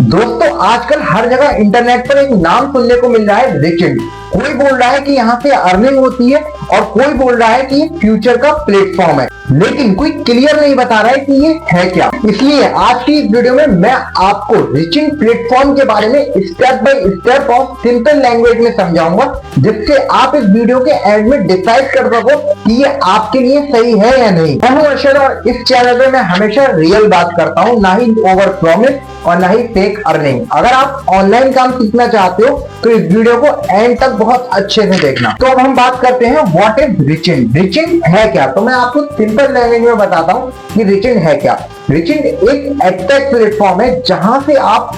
दोस्तों आजकल हर जगह इंटरनेट पर एक नाम सुनने को मिल रहा है रिचिंड। कोई बोल रहा है कि यहाँ से अर्निंग होती है और कोई बोल रहा है कि ये फ्यूचर का प्लेटफॉर्म है, लेकिन कोई क्लियर नहीं बता रहा है कि ये है क्या। इसलिए आज की इस वीडियो में मैं आपको रिचिंड प्लेटफॉर्म के बारे में स्टेप बाय स्टेप और सिंपल लैंग्वेज में समझाऊंगा, जिससे आप इस वीडियो के एंड में डिसाइड कर सको कि ये आपके लिए सही है या नहीं। मैं हूं अर्शद और इस चैनल पे मैं हमेशा रियल बात करता हूं, ना ही ओवर प्रॉमिस और ना ही फेक अर्निंग। अगर आप ऑनलाइन काम सीखना चाहते हो तो इस वीडियो को एंड तक बहुत अच्छे से देखना। तो अब हम बात करते हैं व्हाट इज रिचिंड। रिचिंड है क्या? तो मैं आपको सिंपल लैंग्वेज में बताता हूँ कि रिचिंड है क्या। रिचिंड एक एडटेक प्लेटफॉर्म है जहां से आप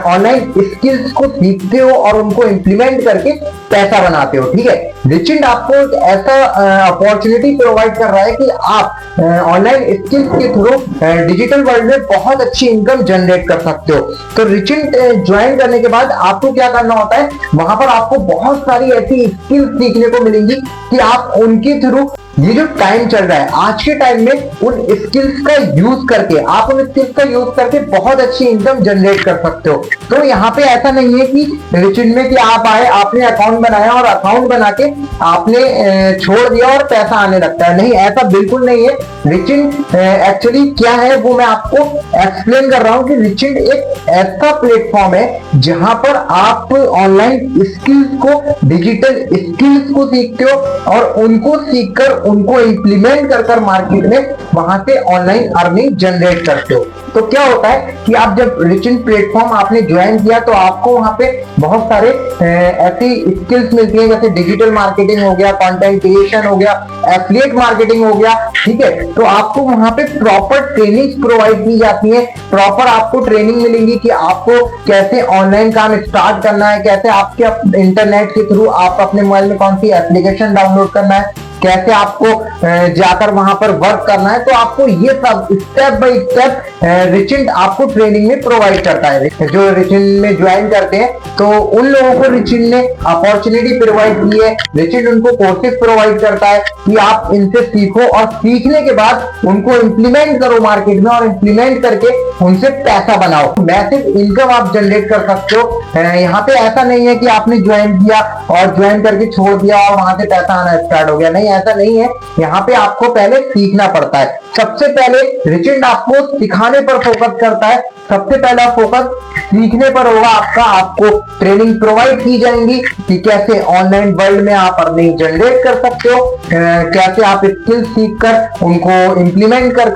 ऑनलाइन स्किल्स को सीखते हो और उनको इंप्लीमेंट करके पैसा बनाते हो। ठीक है, रिचिंड आपको एक ऐसा अपॉर्चुनिटी प्रोवाइड कर रहा है कि आप ऑनलाइन स्किल्स के थ्रू डिजिटल वर्ल्ड में बहुत अच्छी इनकम जनरेट कर सकते हो। तो रिचिंड ज्वाइन करने के बाद आपको क्या करना होता है, वहां पर आपको बहुत सारी ऐसी स्किल्स सीखने को मिलेंगी कि आप उनके थ्रू ये जो टाइम चल रहा है आज के टाइम में, उन स्किल्स का यूज करके आप उन स्किल्स का यूज करके बहुत अच्छी इनकम जनरेट कर सकते हो। तो यहाँ पे ऐसा नहीं है कि रिचिंड में कि आप आए, आपने अकाउंट बनाया और अकाउंट बना के आपने छोड़ दिया और पैसा आने लगता है। नहीं, ऐसा बिल्कुल नहीं है। रिचिंड एक्चुअली क्या है वो मैं आपको एक्सप्लेन कर रहा हूँ कि रिचिंड एक ऐसा प्लेटफॉर्म है जहां पर आप ऑनलाइन स्किल्स को, डिजिटल स्किल्स को सीखते हो और उनको सीखकर उनको इंप्लीमेंट कर मार्केट में वहां से ऑनलाइन अर्निंग जनरेट करते हो। तो क्या होता है कि आप जब रिचिंड प्लेटफॉर्म आपने ज्वाइन किया तो आपको वहां पे बहुत सारे ऐसी स्किल्स मिलती हैं, जैसे डिजिटल मार्केटिंग हो गया, कंटेंट क्रिएशन हो गया, एफिलिएट मार्केटिंग हो गया। ठीक है, तो आपको वहां पे प्रॉपर ट्रेनिंग प्रोवाइड की जाती है। प्रॉपर आपको ट्रेनिंग मिलेंगी कि आपको कैसे ऑनलाइन काम स्टार्ट करना है, कैसे आपके इंटरनेट के थ्रू आप अपने मोबाइल में कौन सी एप्लीकेशन डाउनलोड करना है, कैसे आपको जाकर वहां पर वर्क करना है। तो आपको ये सब स्टेप बाय स्टेप रिचिंड आपको ट्रेनिंग में प्रोवाइड करता है। जो रिचिंड में ज्वाइन करते हैं तो उन लोगों को रिचिंड ने अपॉर्चुनिटी प्रोवाइड की है। रिचिंड उनको कोर्सेज प्रोवाइड करता है कि आप इनसे सीखो और सीखने के बाद उनको इंप्लीमेंट करो मार्केट में और इंप्लीमेंट करके उनसे पैसा बनाओ, मैसिव इनकम आप जनरेट कर सकते हो। यहाँ पे ऐसा नहीं है कि आपने ज्वाइन किया और ज्वाइन करके छोड़ दिया और वहां से पैसा आना स्टार्ट हो गया। नहीं, ऐसा नहीं है। यहाँ पे आपको पहले सीखना पड़ता है। सबसे पहले रिचिंड आपको सिखाने पर फोकस करता है। सबसे पहला फोकस सीखने पर होगा आपका। आपको ट्रेनिंग प्रोवाइड की जाएंगी कि कैसे ऑनलाइन वर्ल्ड में आप अर्निंग जनरेट कर सकते हो, कैसे आप स्किल सीखकर उनको इंप्लीमेंट कर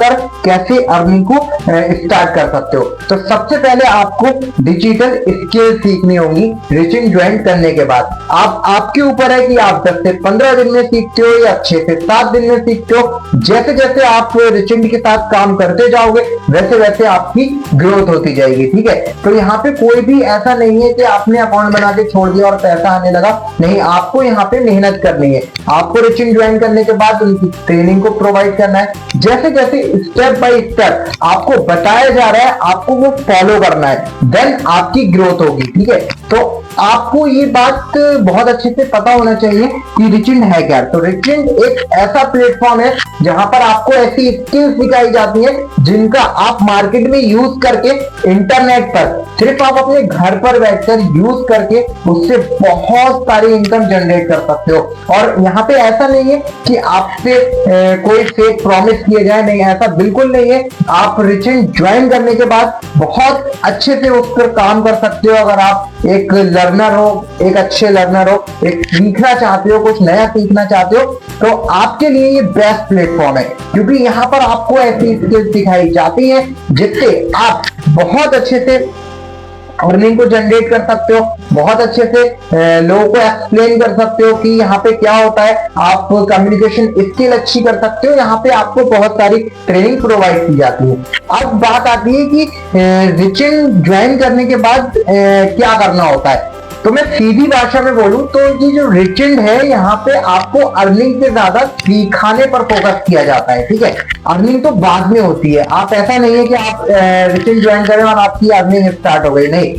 कैसे अर्निंग को स्टार्ट कर सकते हो। तो सबसे पहले आपको डिजिटल स्किल सीखनी होगी रिचिंड ज्वाइन करने के बाद। आपके ऊपर है कि आप 10 से 15 दिन में सीखते हो या 6 से 7 दिन में सीखते हो। जैसे जैसे आप रिचिंड के साथ काम करते जाओगे वैसे वैसे आपकी ग्रोथ होती जाएगी। ठीक है, तो यहाँ पे कोई भी ऐसा नहीं है कि आपने अकाउंट बना के छोड़ दिया और पैसा आने लगा। नहीं, आपको यहाँ पे मेहनत करनी है। आपको रिचिंड ज्वाइन करने के बाद उनकी ट्रेनिंग को प्रोवाइड करना है। जैसे जैसे स्टेप बाय स्टेप आपको बताया जा रहा है आपको वो फॉलो करना है, देन आपकी ग्रोथ होगी। ठीक है, तो आपको ये बात बहुत अच्छे से पता होना चाहिए कि रिचिंड है क्या। तो रिचिंड एक ऐसा प्लेटफॉर्म है जहां पर आपको ऐसी स्किल्स सिखाई जाती है जिनका आप मार्केट में यूज करके इंटरनेट पर सिर्फ आप अपने घर पर बैठकर यूज करके उससे बहुत सारी इनकम जनरेट कर सकते हो। और यहाँ पे ऐसा नहीं है कि आपसे कोई फेक प्रॉमिस किए जाए। नहीं, ऐसा बिल्कुल नहीं है। आप रिचिंड ज्वाइन करने के बाद बहुत अच्छे से उस पर काम कर सकते हो। अगर आप एक लर्नर हो, एक अच्छे लर्नर हो, एक सीखना चाहते हो, कुछ नया सीखना चाहते हो, तो आपके लिए ये बेस्ट प्लेटफॉर्म है, क्योंकि यहाँ पर आपको ऐसी स्किल्स सिखाई जाती है जिससे आप बहुत अच्छे से अर्निंग को जनरेट कर सकते हो, बहुत अच्छे से लोगों को एक्सप्लेन कर सकते हो कि यहाँ पे क्या होता है। आप कम्युनिकेशन स्किल अच्छी कर सकते हो। यहाँ पे आपको बहुत सारी ट्रेनिंग प्रोवाइड की जाती है। अब बात आती है कि रिचिंड ज्वाइन करने के बाद क्या करना होता है। तो मैं सीधी भाषा में बोलूं तो ये जो रिचिंड है यहाँ पे आपको अर्निंग से ज्यादा सिखाने पर फोकस किया जाता है। ठीक है, अर्निंग तो बाद में होती है। आप ऐसा नहीं है कि आप रिचिंड ज्वाइन करें और आपकी अर्निंग स्टार्ट हो गई। नहीं,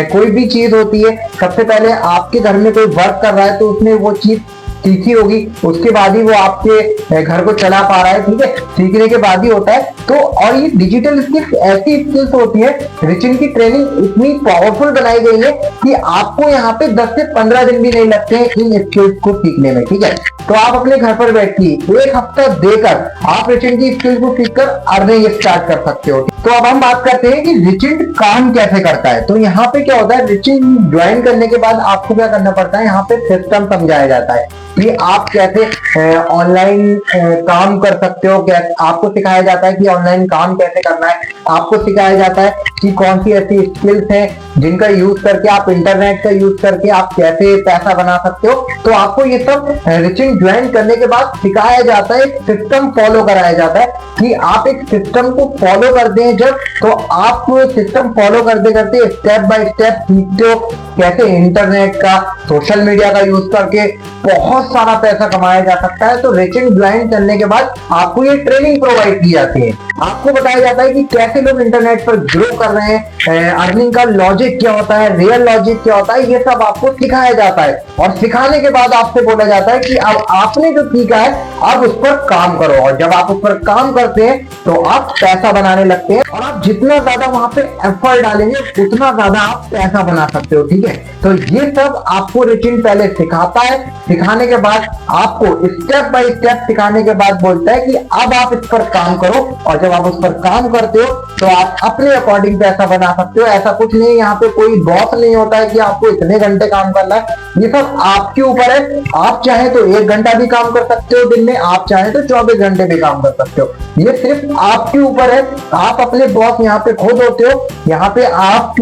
कोई भी चीज होती है, सबसे पहले आपके घर में कोई वर्क कर रहा है तो उसमें वो चीज सीखी होगी, उसके बाद ही वो आपके घर को चला पा रहा है, ठीक है, सीखने के बाद ही होता है। तो और ये डिजिटल स्किल्स ऐसी स्किल्स होती है, रिचिन की ट्रेनिंग इतनी पावरफुल बनाई गई है कि आपको यहाँ पे 10 से 15 दिन भी नहीं लगते हैं इन स्किल्स को सीखने में, ठीक है। तो आप अपने घर पर बैठिए एक हफ्ता देकर आप रिचिन की स्किल्स को सीखकर अर्निंग स्टार्ट कर सकते हो। तो अब हम बात करते हैं कि रिचिन काम कैसे करता है। तो यहाँ पे क्या होता है, रिचिन ज्वाइन करने के बाद आपको क्या करना पड़ता है, यहाँ पे सिस्टम समझाया जाता है कि आप कैसे ऑनलाइन काम कर सकते हो, कैसे आपको सिखाया जाता है कि ऑनलाइन काम कैसे करना है, आपको सिखाया जाता है कि कौन सी ऐसी स्किल्स हैं जिनका यूज करके आप इंटरनेट का यूज करके आप कैसे पैसा बना सकते हो। तो आपको ये सब रिचिन ज्वाइन करने के बाद सिखाया जाता है, एक सिस्टम फॉलो कराया जाता है कि आप एक सिस्टम को फॉलो करते हैं जब, तो आप सिस्टम फॉलो करते करते स्टेप बाय स्टेप सीखते हो कैसे इंटरनेट का, सोशल मीडिया का यूज करके बहुत सारा पैसा कमाया जा सकता है। तो रिचिन ज्वाइन करने के बाद आपको ये ट्रेनिंग प्रोवाइड की जाती है, आपको बताया जाता है कि कैसे लोग इंटरनेट पर ग्रो कर रहे हैं, अर्निंग का लॉजिक क्या होता है, रियल लॉजिक क्या होता है, ये सब आपको सिखाया जाता है। और सिखाने के बाद आपसे बोला जाता है कि अब आपने जो सीखा है अब उस पर काम करो, और जब आप उस पर काम करते हैं तो आप पैसा बनाने लगते हैं, और आप जितना ज्यादा वहां पे एफर्ट डालेंगे उतना ज्यादा आप पैसा बना सकते हो, ठीक है। तो ये सब आपको रिचिन पहले सिखाता है, सिखाने के बाद आपको स्टेप बाय स्टेप सिखाने के बाद बोलता है कि अब आप इस पर काम करो, और जब आप उस पर काम करते हो तो आप अपने अकॉर्डिंग पैसा बना सकते हो। ऐसा कुछ नहीं, यहाँ पे कोई बॉस नहीं होता है कि आपको इतने घंटे काम करना है, ये सब आपके ऊपर है। आप चाहे तो 1 घंटा भी काम कर सकते हो दिन में, आप चाहे तो 24 घंटे भी काम कर सकते हो, ये सिर्फ आपके ऊपर है। आप अपने बॉस यहाँ पे खुद होते हो, यहाँ पे आप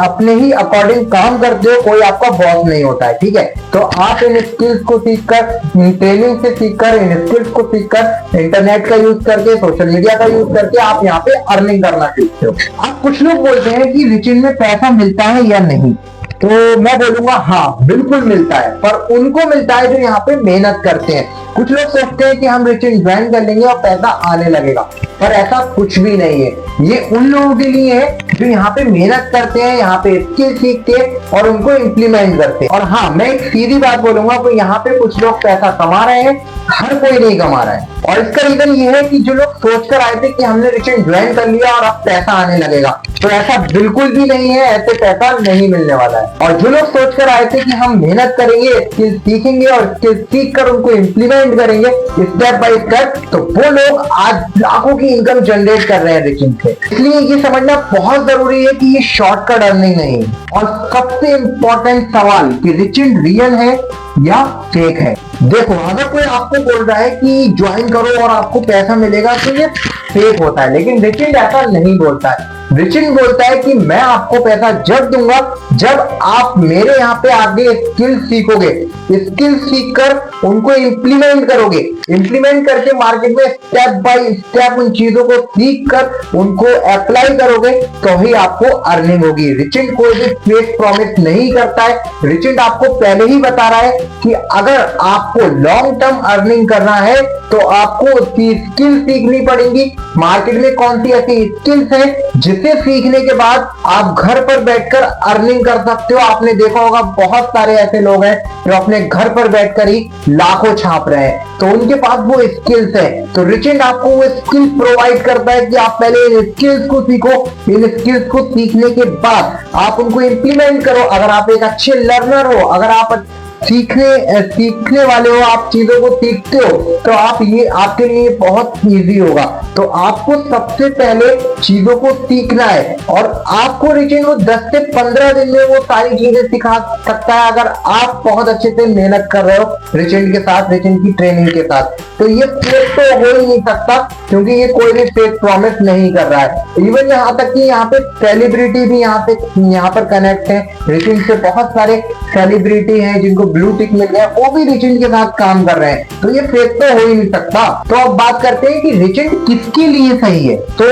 अपने ही अकॉर्डिंग काम करते हो, कोई आपका बॉस नहीं होता है, ठीक है। तो आप इन स्किल्स को सीखकर, ट्रेनिंग से सीखकर, इन स्किल्स को सीखकर, इंटरनेट का यूज करके, सोशल मीडिया का यूज करके आप यहाँ पे अर्निंग करना सीखते हो। अब कुछ लोग बोलते हैं कि रिचिन में पैसा मिलता है या नहीं, तो मैं बोलूंगा हाँ बिल्कुल मिलता है, पर उनको मिलता है जो यहाँ पे मेहनत करते हैं। कुछ लोग सोचते हैं कि हम रिचिन ज्वाइन कर लेंगे और पैसा आने लगेगा, पर ऐसा कुछ भी नहीं है। ये उन लोगों के लिए है जो यहाँ पे मेहनत करते हैं, यहाँ पे स्किल सीखते हैं और उनको इम्प्लीमेंट करते हैं। और हाँ, मैं एक सीधी बात बोलूंगा कि यहाँ पे कुछ लोग पैसा कमा रहे हैं, हर कोई नहीं कमा रहा है। और इसका रीजन ये है कि जो लोग सोच कर आए थे कि हमने रिचिन ज्वाइन कर लिया और अब पैसा आने लगेगा, तो ऐसा बिल्कुल भी नहीं है, ऐसे पैसा नहीं मिलने वाला है। और जो लोग सोच कर आए थे कि हम मेहनत करेंगे, स्किल सीखेंगे और स्किल सीख कर उनको इम्प्लीमेंट करेंगे स्टेप बाय स्टेप, तो वो लोग आज लाखों की इनकम जनरेट कर रहे हैं रिचिन से। इसलिए ये समझना बहुत जरूरी है कि ये शॉर्टकट अर्निंग नहीं है। और सबसे इंपॉर्टेंट सवाल कि रिचिन रियल है या फेक है। देखो, अगर कोई आपको बोल रहा है कि ज्वाइन करो और आपको पैसा मिलेगा तो ये फेक होता है, लेकिन रिचिन ऐसा नहीं बोलता है। रिचिन बोलता है कि मैं आपको पैसा जब दूंगा जब आप मेरे यहाँ पे आगे स्किल सीखोगे, स्किल सीखकर उनको इम्प्लीमेंट करोगे, इम्प्लीमेंट करके मार्केट में स्टेप बाय स्टेप उन चीजों को सीख कर उनको अप्लाई करोगे तो ही आपको अर्निंग होगी। रिचिन कोई भी फेक प्रॉमिस नहीं करता है। रिचिन आपको पहले ही बता रहा है कि अगर आपको लॉन्ग टर्म अर्निंग करना है तो आपको उसकी स्किल सीखनी पड़ेगी। मार्केट में कौन सी ऐसी स्किल्स है जिसे सीखने के बाद आप घर पर बैठकर अर्निंग कर सकते हो। आपने देखा होगा बहुत सारे ऐसे लोग हैं जो अपने घर पर बैठकर ही लाखों छाप रहे हैं, तो उनके पास वो स्किल्स है। तो रिचिन आपको वो स्किल प्रोवाइड करता है कि आप पहले इन स्किल्स को सीखो, इन स्किल्स को सीखने के बाद आप उनको इंप्लीमेंट करो। अगर आप एक अच्छे लर्नर हो, अगर आप सीखने वाले हो, आप चीजों को सीखते हो, तो आप ये आपके लिए बहुत इजी होगा। तो आपको सबसे पहले चीजों को सीखना है और आपको रिचिन वो 10 से 15 दिन में वो सारी चीजें सिखा सकता है अगर आप बहुत अच्छे से मेहनत कर रहे हो रिचिन के साथ, रिचिन की ट्रेनिंग के साथ। तो ये फेक तो हो ही नहीं सकता क्योंकि ये कोई भी फेक प्रॉमिस नहीं कर रहा है। इवन यहाँ तक कि यहाँ पे सेलिब्रिटी भी यहाँ पर कनेक्ट है रिचिन से। बहुत सारे सेलिब्रिटी हैं जिनको ब्लू टिक मिल गया, वो भी रिचिन के साथ काम कर रहे हैं। तो ये फेक तो हो ही नहीं सकता। तो अब बात करते हैं कि रिचिन किसके लिए सही है। तो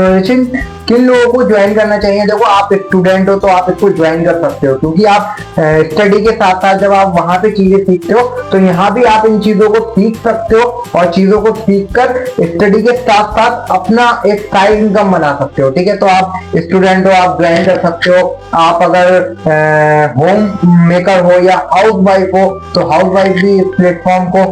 रिचिन किन लोगों को ज्वाइन करना चाहिए। देखो आप स्टूडेंट हो तो आप इसको ज्वाइन कर सकते हो, क्योंकि आप स्टडी के साथ साथ जब आप वहां पे चीजें सीखते हो तो यहाँ भी आप इन चीजों को सीख सकते हो और चीजों को सीख कर स्टडी के साथ साथ अपना एक साइड इनकम बना सकते हो। ठीक है, तो आप स्टूडेंट हो, आप ज्वाइन कर सकते हो। आप अगर होम मेकर हो या हाउस वाइफ हो तो हाउस वाइफ भी इस प्लेटफॉर्म को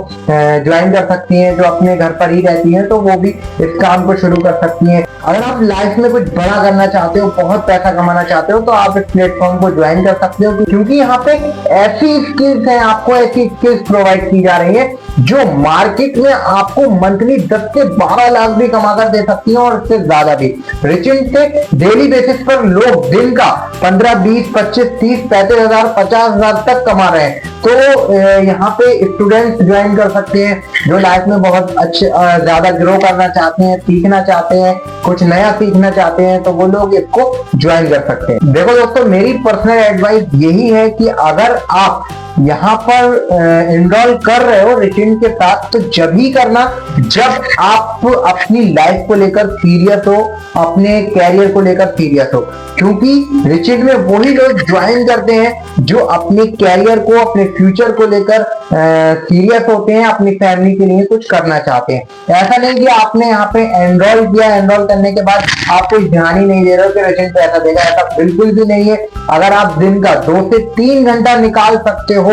ज्वाइन कर सकती हैं, जो अपने घर पर ही रहती हैं तो वो भी इस काम को शुरू कर सकती हैं। अगर आप लाइफ में कुछ बड़ा करना चाहते हो, बहुत पैसा कमाना चाहते हो, तो आप इस प्लेटफॉर्म को ज्वाइन कर सकते हो, क्योंकि यहाँ पे ऐसी स्किल्स हैं, आपको ऐसी स्किल्स प्रोवाइड की जा रही है जो मार्केट में आपको मंथली 10 से 12 लाख भी कमा कर दे सकती है और इससे ज्यादा भी। रिचिंड से डेली बेसिस पर लोग दिन का 15, 20, 25, 30, 35 हजार, 50 हजार तक कमा रहे हैं। तो यहाँ पे स्टूडेंट्स ज्वाइन कर सकते हैं जो लाइफ में बहुत अच्छे ज्यादा ग्रो करना चाहते हैं, सीखना चाहते हैं, कुछ नया सीखना चाहते हैं, तो वो लोग इसको ज्वाइन कर सकते हैं। देखो दोस्तों, मेरी पर्सनल एडवाइस यही है कि अगर आप यहाँ पर इनरोल कर रहे हो रिचिंड के साथ, तो जब ही करना जब आप अपनी लाइफ को लेकर सीरियस हो, अपने कैरियर को लेकर सीरियस हो, क्योंकि रिचिंड में वही लोग ज्वाइन करते हैं जो अपने कैरियर को, अपने फ्यूचर को लेकर सीरियस होते हैं, अपनी फैमिली के लिए कुछ करना चाहते हैं। ऐसा नहीं कि आपने यहाँ पे एनरोल किया, एनरोल करने के बाद आप कोई ध्यान ही नहीं दे रहे हो कि रिचिंड पैसा देगा, ऐसा बिल्कुल भी नहीं है। अगर आप दिन का 2 से 3 घंटा निकाल सकते हो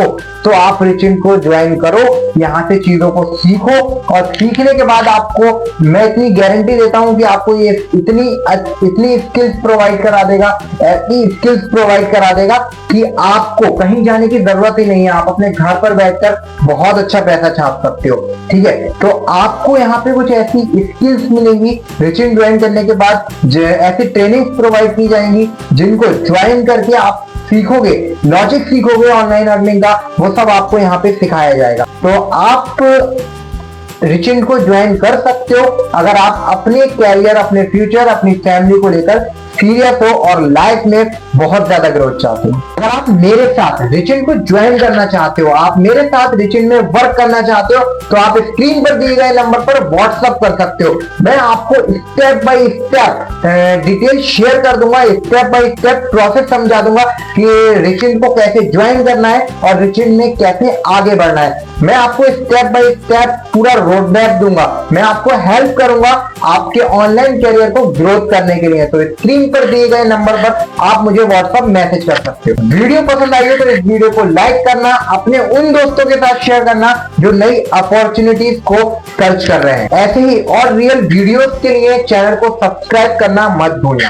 तो आप रिचिंड को ज्वाइन करो, यहाँ से चीजों को सीखो और सीखने के बाद आपको मैं इतनी गारंटी देता हूं कि आपको ये इतनी स्किल्स प्रोवाइड करा देगा, ऐसी स्किल्स प्रोवाइड करा देगा कि आपको कहीं जाने की जरूरत ही नहीं है। आप अपने घर पर बैठकर बहुत अच्छा पैसा छाप सकते हो। ठीक है, तो आपको यहाँ पे कुछ ऐसी स्किल्स मिलेंगी रिचिंड ज्वाइन करने के बाद, ऐसी ट्रेनिंग प्रोवाइड की जाएंगी जिनको ज्वाइन करके आप सीखोगे, लॉजिक सीखोगे ऑनलाइन अर्निंग का, वो सब आपको यहाँ पे सिखाया जाएगा। तो आप रिचिंड को ज्वाइन कर सकते हो अगर आप अपने कैरियर, अपने फ्यूचर, अपनी फैमिली को लेकर सीरियस हो और लाइफ में बहुत ज्यादा ग्रोथ चाहते हो। अगर आप मेरे साथ रिचिंड को ज्वाइन करना चाहते हो, आप मेरे साथ रिचिंड में वर्क करना चाहते हो, तो आप स्क्रीन पर दिए गए नंबर पर व्हाट्सएप कर सकते हो। मैं आपको step by step detail share कर दूंगा, स्टेप बाय स्टेप प्रोसेस समझा दूंगा कि रिचिंड को कैसे ज्वाइन करना है और रिचिंड में कैसे आगे बढ़ना है। मैं आपको स्टेप बाय स्टेप पूरा रोड मैप दूंगा, मैं आपको हेल्प करूंगा आपके ऑनलाइन करियर को ग्रोथ करने के लिए। तो स्क्रीन पर दिए गए नंबर पर आप मुझे व्हाट्सएप मैसेज कर सकते हो। वीडियो पसंद आई हो तो इस वीडियो को लाइक करना, अपने उन दोस्तों के साथ शेयर करना जो नई अपॉर्चुनिटीज को सर्च कर रहे हैं। ऐसे ही और रियल वीडियोस के लिए चैनल को सब्सक्राइब करना मत भूलना।